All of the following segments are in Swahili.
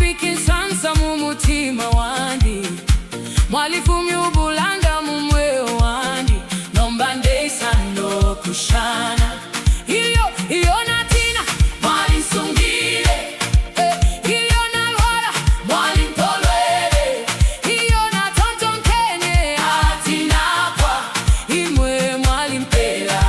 wikinsansa mumutima wandi mwalifumi ubulanga mumweo wandi nomba ndeisano kushana iyo natina mwalinsungile iyo nalwala mwalintolwele iyo natontonkenye atinakwa imwe mwalimpela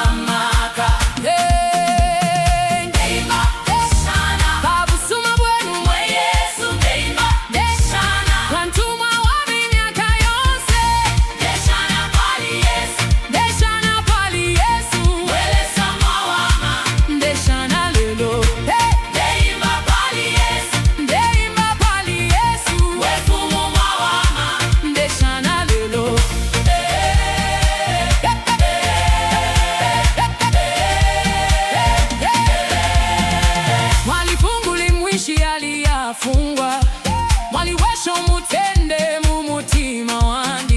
amaka ndeimba deshana babusuma bwenu mwe Yesu ndeimba deshana kwantuma waminyaka yonse deshana pali Yesu deshana pali Yesu welesa mawama deshana lelo ndeimba pali Yesu ndeimba pali Yesu wefumu mawama deshana lelo mwalifunguli mwishi aliyafungwa mwaliwesho mutende mumutima wandi